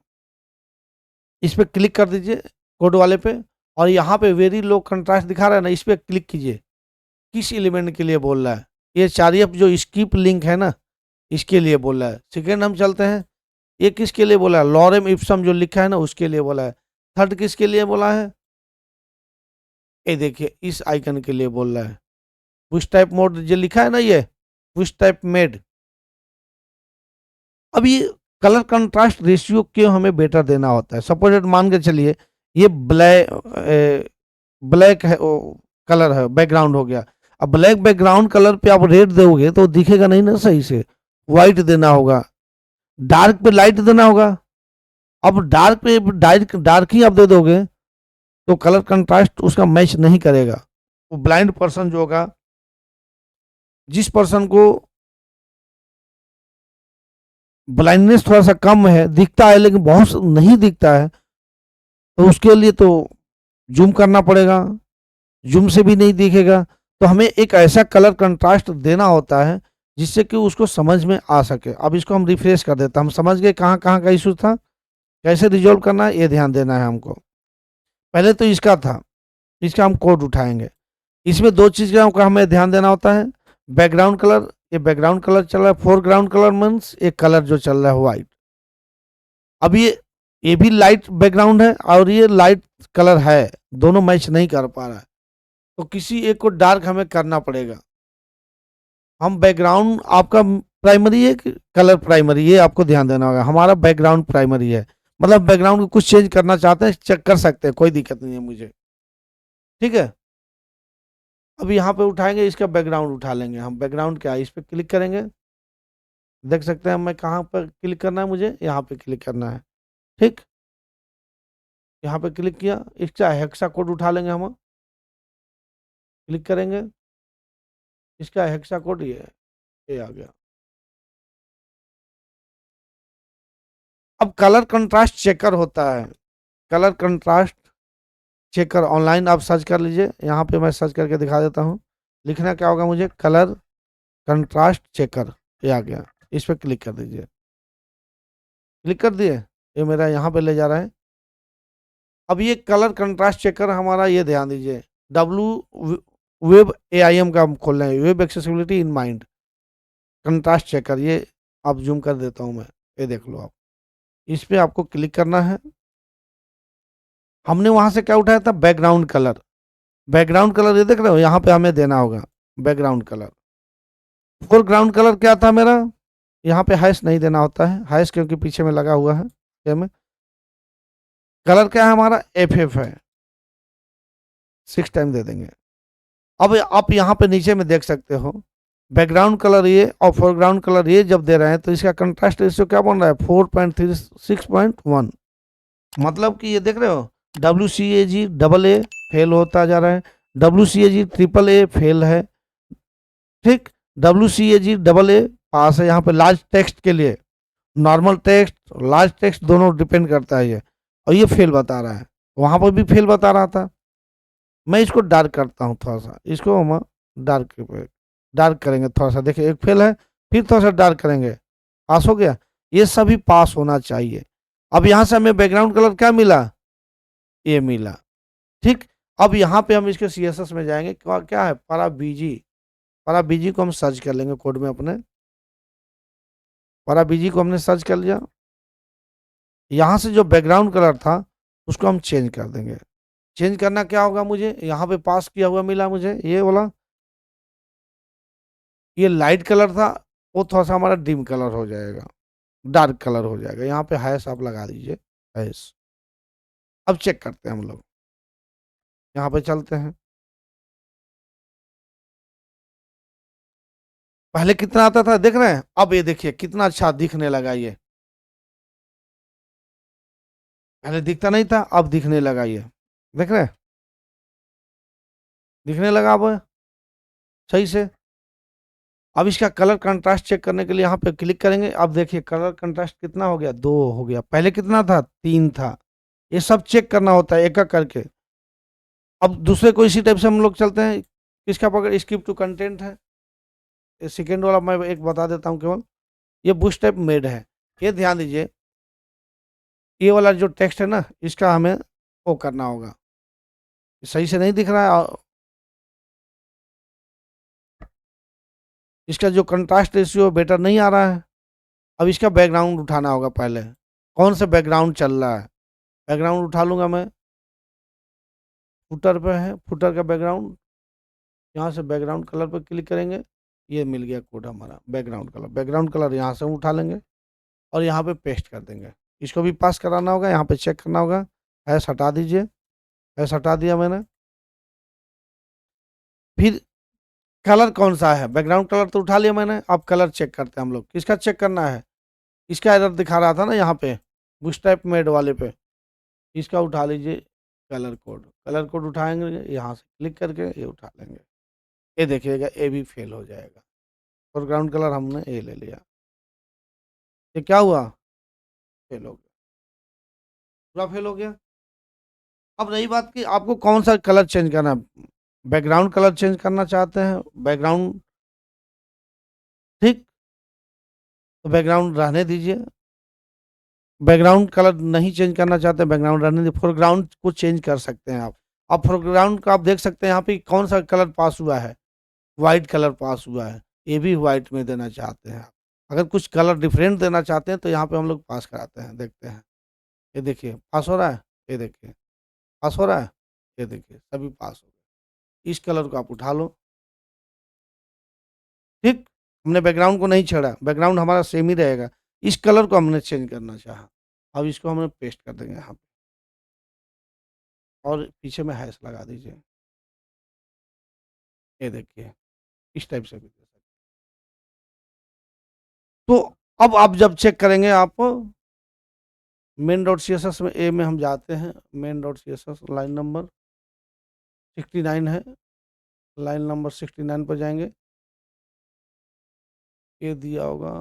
इस पर क्लिक कर दीजिए कोड वाले पे, और यहाँ पे वेरी लो कंट्रास्ट दिखा रहा है ना, इस पर क्लिक कीजिए। किस एलिमेंट के लिए बोल रहा है? ये चारियप जो स्किप लिंक है ना, इसके लिए बोल रहा है। सेकेंड हम चलते हैं, ये किसके लिए बोला है? लॉरेम इप्सम जो लिखा है ना, उसके लिए बोला है। थर्ड किसके लिए बोला है? ये देखिए इस आइकन के लिए बोल रहा है। पुश टाइप मोड जो लिखा है ना, ये पुश टाइप मेड। अब ये कलर कंट्रास्ट रेशियो क्यों हमें बेटर देना होता है? सपोज मान के चलिए ये ब्लैक है, कलर है, बैकग्राउंड हो गया। अब ब्लैक बैकग्राउंड कलर पे आप रेड दोगे तो दिखेगा नहीं ना सही से, व्हाइट देना होगा। डार्क पे लाइट देना होगा। अब डार्क पे डार्क ही आप दे दोगे तो कलर कंट्रास्ट उसका मैच नहीं करेगा। वो ब्लाइंड पर्सन जो होगा, जिस पर्सन को ब्लाइंडनेस थोड़ा सा कम है, दिखता है लेकिन बहुत नहीं दिखता है, तो उसके लिए तो जूम करना पड़ेगा, जूम से भी नहीं दिखेगा। तो हमें एक ऐसा कलर कंट्रास्ट देना होता है जिससे कि उसको समझ में आ सके। अब इसको हम रिफ्रेश कर देते हैं, हम समझ गए कहाँ कहाँ का इशू था, कैसे रिजोल्व करना है, ये ध्यान देना है हमको। पहले तो इसका था, इसका हम कोड उठाएंगे। इसमें दो चीज़ का हमें ध्यान देना होता है। बैकग्राउंड कलर, ये बैकग्राउंड कलर चल रहा है, फोरग्राउंड कलर मीन्स एक कलर जो चल रहा है व्हाइट। अब ये भी लाइट बैकग्राउंड है और ये लाइट कलर है, दोनों मैच नहीं कर पा रहा है, तो किसी एक को डार्क हमें करना पड़ेगा। हम बैकग्राउंड आपका प्राइमरी है कि कलर प्राइमरी, ये आपको ध्यान देना होगा। हमारा बैकग्राउंड प्राइमरी है, मतलब बैकग्राउंड को कुछ चेंज करना चाहते हैं, चेक कर सकते हैं, कोई दिक्कत नहीं है मुझे। ठीक है, अब यहाँ पे उठाएंगे, इसका बैकग्राउंड उठा लेंगे हम। बैकग्राउंड क्या है, इस पर क्लिक करेंगे, देख सकते हैं मैं कहाँ पर क्लिक करना है, मुझे यहाँ पे क्लिक करना है। ठीक, यहाँ पे क्लिक किया, इसका हेक्सा कोड उठा लेंगे हम, क्लिक करेंगे, इसका हेक्सा कोड ये आ गया। अब कलर कंट्रास्ट चेकर होता है, कलर कंट्रास्ट चेकर ऑनलाइन आप सर्च कर लीजिए। यहाँ पे मैं सर्च करके दिखा देता हूँ। लिखना क्या होगा मुझे? कलर कंट्रास्ट चेकर, ये आ गया। इस पर क्लिक कर दीजिए, क्लिक कर दिए, ये मेरा यहाँ पे ले जा रहा है। अब ये कलर कंट्रास्ट चेकर हमारा, ये ध्यान दीजिए, वेब AIM का हम खोल रहे हैं, web accessibility in mind contrast checker. ये आप जूम कर देता हूँ मैं, ये देख लो आप। इस पे आपको क्लिक करना है। हमने वहां से क्या उठाया था? Background colour. बैकग्राउंड कलर ये देख रहे हो, यहाँ पे हमें देना होगा बैकग्राउंड कलर। फोरग्राउंड कलर क्या था मेरा? यहाँ पे हैश नहीं देना होता है, हैश क्योंकि पीछे में लगा हुआ है। में कलर क्या है हमारा? FF है, 6 टाइम दे देंगे। अब आप यहाँ पे नीचे में देख सकते हो, बैकग्राउंड कलर ये और फोरग्राउंड कलर ये जब दे रहे हैं तो इसका कंट्रास्ट रेशियो क्या बन रहा है? 4.36.1। मतलब कि ये देख रहे हो, WCAG AA फेल होता जा रहा है, WCAG AAA फेल है। ठीक, WCAG AA पास है। यहाँ पे लार्ज टेक्स्ट के लिए, नॉर्मल टेक्स्ट, लार्ज टेक्स्ट दोनों डिपेंड करता है ये, और ये फेल बता रहा है। वहाँ पर भी फेल बता रहा था। मैं इसको डार्क करता हूँ थोड़ा सा, इसको हम डार्क करेंगे थोड़ा सा। देखिए एक फेल है, फिर थोड़ा सा डार्क करेंगे, पास हो गया। ये सभी पास होना चाहिए। अब यहाँ से हमें बैकग्राउंड कलर क्या मिला? ये मिला। ठीक, अब यहाँ पे हम इसके CSS में जाएंगे, क्या है? ParaBG को हम सर्च कर लेंगे कोड में अपने। ParaBG को हमने सर्च कर लिया। यहाँ से जो बैकग्राउंड कलर था उसको हम चेंज कर देंगे। चेंज करना क्या होगा मुझे? यहाँ पे पास किया हुआ मिला मुझे, ये वाला। ये लाइट कलर था, वो थोड़ा सा हमारा डिम कलर हो जाएगा, डार्क कलर हो जाएगा। यहाँ पे हैश आप लगा दीजिए, हैश। अब चेक करते हैं हम लोग, यहाँ पे चलते हैं। पहले कितना आता था देख रहे हैं, अब ये देखिए कितना अच्छा दिखने लगा। ये पहले दिखता नहीं था, अब दिखने लगा। ये देख रहे हैं, दिखने लगा अब सही से। अब इसका कलर कंट्रास्ट चेक करने के लिए यहाँ पे क्लिक करेंगे। अब देखिए कलर कंट्रास्ट कितना हो गया? 2 हो गया। पहले कितना था? 3 था। ये सब चेक करना होता है एक एक करके। अब दूसरे को इसी टाइप से हम लोग चलते हैं। किसका पकड़? स्किप टू कंटेंट है, सेकेंड वाला मैं एक बता देता हूँ केवल। ये बुश टाइप मेड है, ये ध्यान दीजिए। ये वाला जो टेक्स्ट है ना, इसका हमें वो करना होगा। सही से नहीं दिख रहा है, इसका जो कंट्रास्ट रेशियो बेटर नहीं आ रहा है। अब इसका बैकग्राउंड उठाना होगा पहले, कौन सा बैकग्राउंड चल रहा है। बैकग्राउंड उठा लूँगा मैं, फुटर पे है, फुटर का बैकग्राउंड, यहाँ से बैकग्राउंड कलर पर क्लिक करेंगे, ये मिल गया कोड हमारा बैकग्राउंड कलर। बैकग्राउंड कलर यहाँ से हम उठा लेंगे और यहाँ पे पेस्ट कर देंगे। इसको भी पास कराना होगा, यहाँ पे चेक करना होगा, ऐसा हटा दीजिए, ऐसा हटा दिया मैंने। फिर कलर कौन सा है, बैकग्राउंड कलर तो उठा लिया मैंने, अब कलर चेक करते हैं हम लोग। किसका चेक करना है, इसका एरर दिखा रहा था ना यहाँ पे बूटस्ट्रैप मेड वाले पे, इसका उठा लीजिए कलर कोड। कलर कोड उठाएंगे, यहाँ से क्लिक करके ये उठा लेंगे, ये देखिएगा ये भी फेल हो जाएगा। फोरग्राउंड कलर हमने ये ले लिया, ये क्या हुआ, फेल हो गया, पूरा फेल हो गया। अब रही बात कि आपको कौन सा कलर चेंज करना है, बैकग्राउंड कलर चेंज करना चाहते हैं, बैकग्राउंड, ठीक, तो बैकग्राउंड रहने दीजिए। बैकग्राउंड कलर नहीं चेंज करना चाहते, बैकग्राउंड रहने दीजिए। फोरग्राउंड को चेंज कर सकते हैं आप। अब फोरग्राउंड का आप देख सकते हैं यहाँ पे कौन सा कलर पास हुआ है, वाइट कलर पास हुआ है, ये भी वाइट में देना चाहते हैं आप। अगर कुछ कलर डिफरेंट देना चाहते हैं तो यहाँ पे हम लोग पास कराते हैं, देखते हैं, ये देखिए पास हो रहा है, ये देखिए पास हो रहा है, ये देखिए सभी पास हो गए। इस कलर को आप उठा लो, ठीक, हमने बैकग्राउंड को नहीं छेड़ा, बैकग्राउंड हमारा सेम ही रहेगा। इस कलर को हमने चेंज करना चाहा, अब इसको हमने पेस्ट कर देंगे यहाँ पे और पीछे में हैश लगा दीजिए, ये देखिए इस टाइप से भी दे सकते। तो अब आप जब चेक करेंगे, आप main dot C S S में ए में हम जाते हैं, main dot C S S line number 69 है, लाइन नंबर 69 पर जाएंगे, ये दिया होगा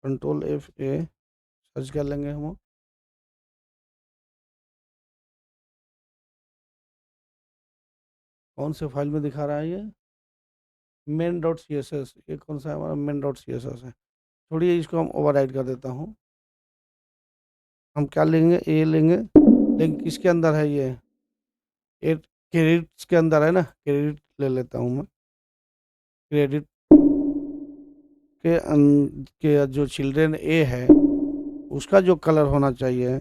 कंट्रोल एफ ए, सर्च कर लेंगे हम। कौन से फाइल में दिखा रहा है ये, main dot C S S, ये कौन सा है हमारा main dot C S S है। छोड़िए इसको हम ओवरराइट कर देता हूँ। हम क्या लेंगे, ए लेंगे, लेकिन किसके अंदर है ये क्रेडिट्स के अंदर है ना, क्रेडिट ले लेता हूँ मैं। क्रेडिट के जो चिल्ड्रेन ए है उसका जो कलर होना चाहिए,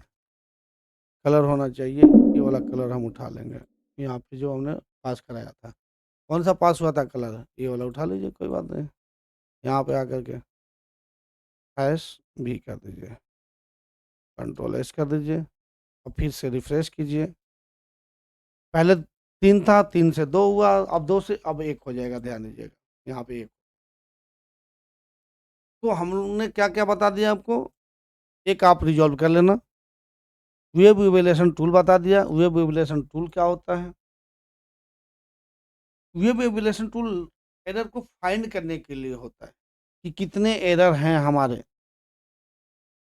कलर होना चाहिए ये वाला कलर हम उठा लेंगे। यहाँ पे जो हमने पास कराया था, कौन सा पास हुआ था कलर, ये वाला उठा लीजिए, कोई बात नहीं। यहाँ पे आकर के एस भी कर दीजिए, कंट्रोल एस कर दीजिए और फिर से रिफ्रेश कीजिए। पहले 3 था, 3 से 2 हुआ, अब 2 से अब 1 हो जाएगा, ध्यान दीजिएगा यहाँ पे 1। तो हमने क्या क्या बता दिया आपको, एक आप रिजॉल्व कर लेना, वेब इवैल्यूएशन टूल बता दिया। वेब इवैल्यूएशन टूल क्या होता है, वेब इवैल्यूएशन टूल एरर को फाइंड करने के लिए होता है कि कितने एरर हैं हमारे,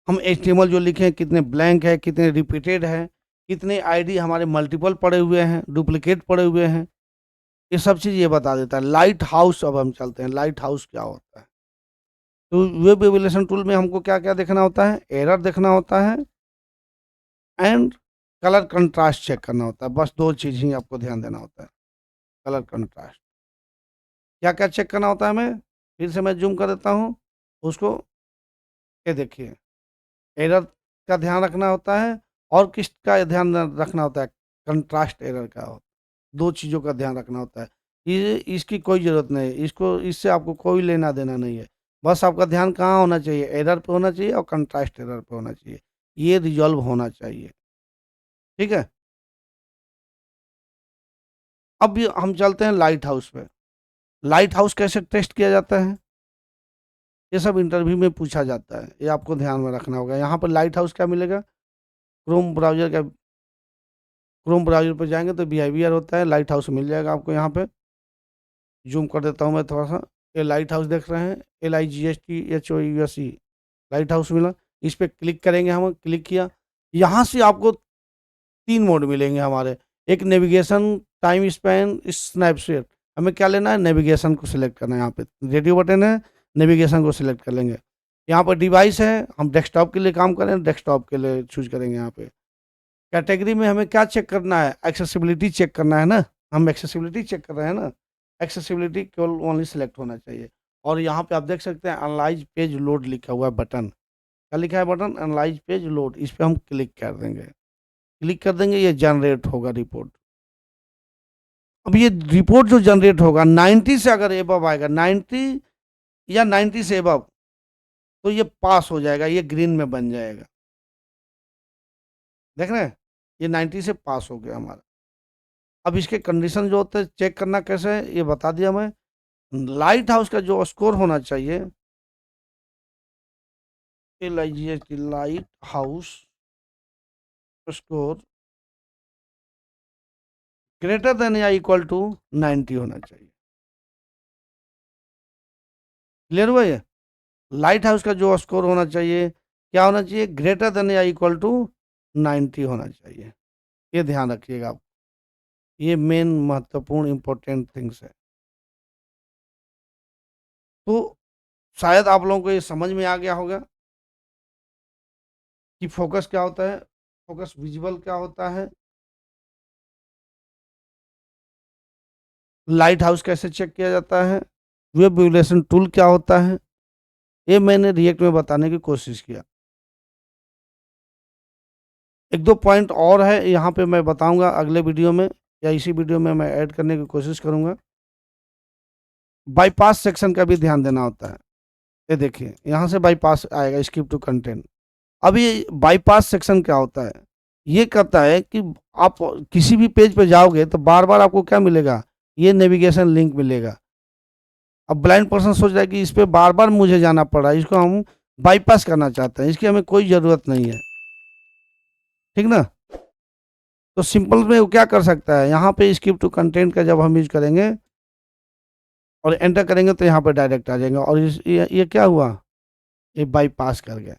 हम एचटीएमएल जो लिखे हैं कितने ब्लैंक है, कितने रिपीटेड है, कितने आईडी हमारे मल्टीपल पड़े हुए हैं, डुप्लीकेट पड़े हुए हैं, ये सब चीज़ ये बता देता है। लाइट हाउस, अब हम चलते हैं लाइट हाउस क्या होता है। तो वेब इवैल्यूएशन टूल में हमको क्या क्या देखना होता है, एरर देखना होता है एंड कलर कंट्रास्ट चेक करना होता है। बस 2 चीज़ ही आपको ध्यान देना होता है, कलर कंट्रास्ट। क्या क्या चेक करना होता है हमें, फिर से मैं जूम कर देता हूँ उसको, ये देखिए एरर का ध्यान रखना होता है और किसका ध्यान रखना होता है, कंट्रास्ट एरर का होता है। 2 चीज़ों का ध्यान रखना होता है। ये इसकी कोई ज़रूरत नहीं है, इसको इससे आपको कोई लेना देना नहीं है। बस आपका ध्यान कहाँ होना चाहिए, एरर पे होना चाहिए और कंट्रास्ट एरर पे होना चाहिए, ये रिजॉल्व होना चाहिए, ठीक है। अब हम चलते हैं लाइट हाउस पे। लाइट हाउस कैसे टेस्ट किया जाता है, ये सब इंटरव्यू में पूछा जाता है, ये आपको ध्यान में रखना होगा। यहाँ पर लाइट हाउस क्या मिलेगा, क्रोम ब्राउजर का, क्रोम ब्राउजर पर जाएंगे तो बिहेवियर होता है, लाइट हाउस मिल जाएगा आपको। यहाँ पे जूम कर देता हूँ मैं थोड़ा सा, ये लाइट हाउस देख रहे हैं, LIGHTHOUSE, लाइट हाउस मिला। इस पर क्लिक करेंगे, हम क्लिक किया, यहाँ से आपको 3 मोड मिलेंगे हमारे। एक नेविगेशन, टाइम स्पैन, स्नैपशॉट। हमें क्या लेना है, नेविगेशन को सिलेक्ट करना है, यहाँ पे रेडियो बटन है, नेविगेशन को सिलेक्ट कर लेंगे। यहाँ पर डिवाइस है, हम डेस्कटॉप के लिए काम करें, डेस्कटॉप के लिए चूज करेंगे। यहाँ पे कैटेगरी में हमें क्या चेक करना है, एक्सेसिबिलिटी चेक करना है ना, हम एक्सेसिबिलिटी चेक कर रहे हैं ना, एक्सेसिबिलिटी केवल ओनली सेलेक्ट होना चाहिए। और यहाँ पे आप देख सकते हैं एनालाइज पेज लोड लिखा हुआ है बटन, क्या लिखा है बटन, एनालाइज पेज लोड, इस पर हम क्लिक कर देंगे। क्लिक कर देंगे, ये जनरेट होगा रिपोर्ट। अब ये रिपोर्ट जो जनरेट होगा 90 से अगर एबव आएगा, 90 या 90 से एबव, तो ये पास हो जाएगा, ये ग्रीन में बन जाएगा। देख रहे हैं, ये 90 से पास हो गया हमारा। अब इसके कंडीशन जो होते हैं चेक करना कैसे है ये बता दिया मैं। लाइट हाउस का जो स्कोर होना चाहिए, light house score greater than या इक्वल टू 90 होना चाहिए। क्लियर हुआ ये? लाइट हाउस का जो स्कोर होना चाहिए क्या होना चाहिए, ग्रेटर देन या इक्वल टू 90 होना चाहिए। ये ध्यान रखिएगा आप, ये मेन महत्वपूर्ण इंपॉर्टेंट थिंग्स है। तो शायद आप लोगों को ये समझ में आ गया होगा कि फोकस क्या होता है, फोकस विजुअल क्या होता है, लाइट हाउस कैसे चेक किया जाता है, वेब विजुलेशन टूल क्या होता है, ये मैंने रिएक्ट में बताने की कोशिश किया। एक दो पॉइंट और है यहाँ पे मैं बताऊंगा अगले वीडियो में, या इसी वीडियो में मैं ऐड करने की कोशिश करूंगा। बाईपास सेक्शन का भी ध्यान देना होता है। ये देखिए यहाँ से बाईपास आएगा, स्किप टू कंटेंट। अब ये बाईपास सेक्शन क्या होता है, ये कहता है कि आप किसी भी पेज पे जाओगे तो बार बार आपको क्या मिलेगा, ये नेविगेशन लिंक मिलेगा। अब ब्लाइंड पर्सन सोच रहा है कि इस पे बार बार मुझे जाना पड़ रहा है, इसको हम बाईपास करना चाहते हैं, इसकी हमें कोई ज़रूरत नहीं है, ठीक ना। तो सिंपल में वो क्या कर सकता है, यहाँ पे स्किप टू कंटेंट का जब हम यूज करेंगे और एंटर करेंगे तो यहाँ पे डायरेक्ट आ जाएंगे, और ये क्या हुआ, ये बाईपास कर गया।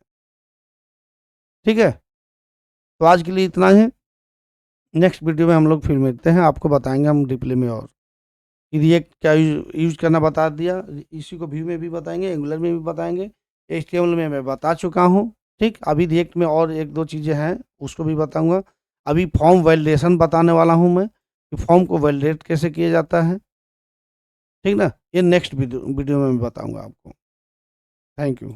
ठीक है, तो आज के लिए इतना ही। नेक्स्ट वीडियो में हम लोग फिर मिलते हैं, आपको बताएंगे हम डिप्ले में और रिएक्ट क्या यूज करना बता दिया, इसी को व्यू में भी बताएंगे, एंगुलर में भी बताएंगे, HTML में मैं बता चुका हूँ। ठीक, अभी रिएक्ट में और एक दो चीज़ें हैं उसको भी बताऊंगा। अभी फॉर्म वैलिडेशन बताने वाला हूँ मैं, कि फॉर्म को वैलिडेट कैसे किया जाता है, ठीक ना। ये नेक्स्ट वीडियो में मैं बताऊंगा आपको। Thank you.